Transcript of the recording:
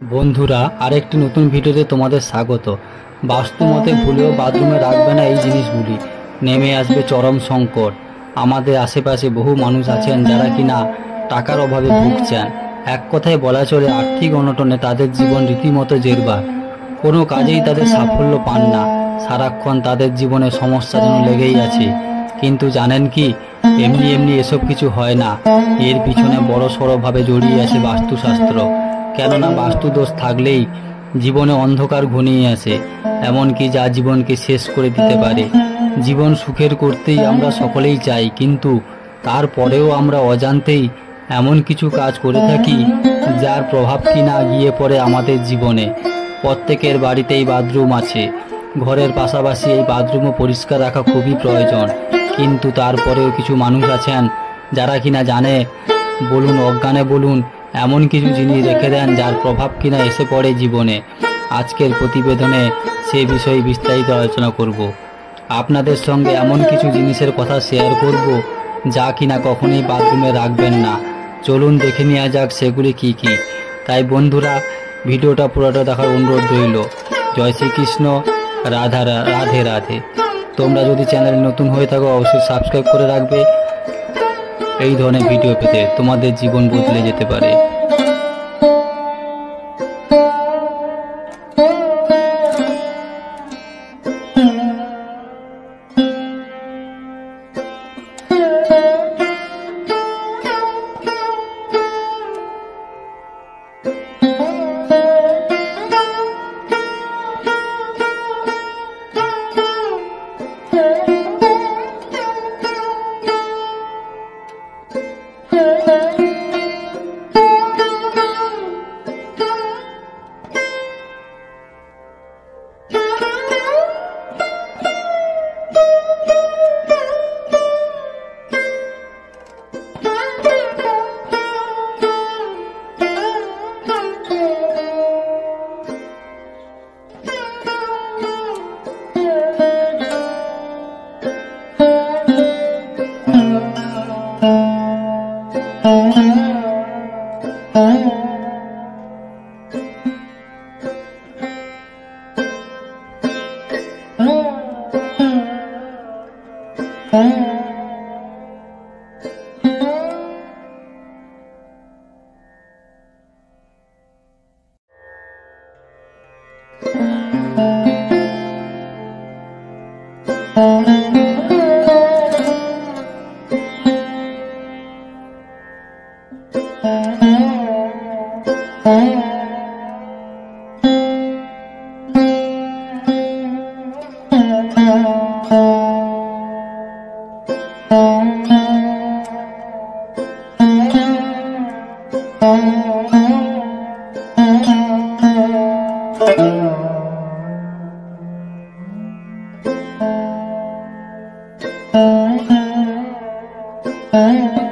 বন্ধুরা, আরেকটি নতুন ভিডিওতে তোমাদের স্বাগত। বাস্তু মতে ভুলেও বাথরুমে রাখবে না এই জিনিসগুলি, নেমে আসবে চরম সংকট। আমাদের আশেপাশে বহু মানুষ আছেন যারা কিনা টাকার অভাবে ভুগছেন। এক কথায় বলা চলে আর্থিক অনটনে তাদের জীবন রীতিমতো জেরবার। কোনো কাজেই তাদের সাফল্য পান না, সারাক্ষণ তাদের জীবনে সমস্যা যেন লেগেই আছে। কিন্তু জানেন কি, এমনি এমনি এসব কিছু হয় না। এর পিছনে বড় সড়ভাবে জড়িয়ে আছে বাস্তুশাস্ত্র। কেননা বাস্তুদোষ থাকলেই জীবনে অন্ধকার ঘনিয়ে আসে, এমনকি যা জীবনকে শেষ করে দিতে পারে। জীবন সুখের করতেই আমরা সকলেই চাই, কিন্তু তারপরেও আমরা অজান্তেই এমন কিছু কাজ করে থাকি যার প্রভাব কিনা গিয়ে পড়ে আমাদের জীবনে। প্রত্যেকের বাড়িতেই বাথরুম আছে, ঘরের পাশাপাশি এই বাথরুমও পরিষ্কার রাখা খুবই প্রয়োজন। কিন্তু তারপরেও কিছু মানুষ আছেন যারা কিনা জানে বলুন অজ্ঞানে বলুন এমন কিছু জিনিস রেখে দেন যার প্রভাব কিনা এসে পড়ে জীবনে। আজকের প্রতিবেদনে সে বিষয়ে বিস্তারিত আলোচনা করব। আপনাদের সঙ্গে এমন কিছু জিনিসের কথা শেয়ার করব যা কিনা কখনোই বাথরুমে রাখবেন না। চলুন দেখে নেওয়া যাক সেগুলি কি কি। তাই বন্ধুরা, ভিডিওটা পুরোটা দেখার অনুরোধ রইল। জয় শ্রীকৃষ্ণ, রাধে রাধে। তোমরা যদি চ্যানেলে নতুন হয়ে থাকো অবশ্যই সাবস্ক্রাইব করে রাখবে। এই ধরনের ভিডিও পেতে তোমাদের জীবন বদলে যেতে পারে। Thank you.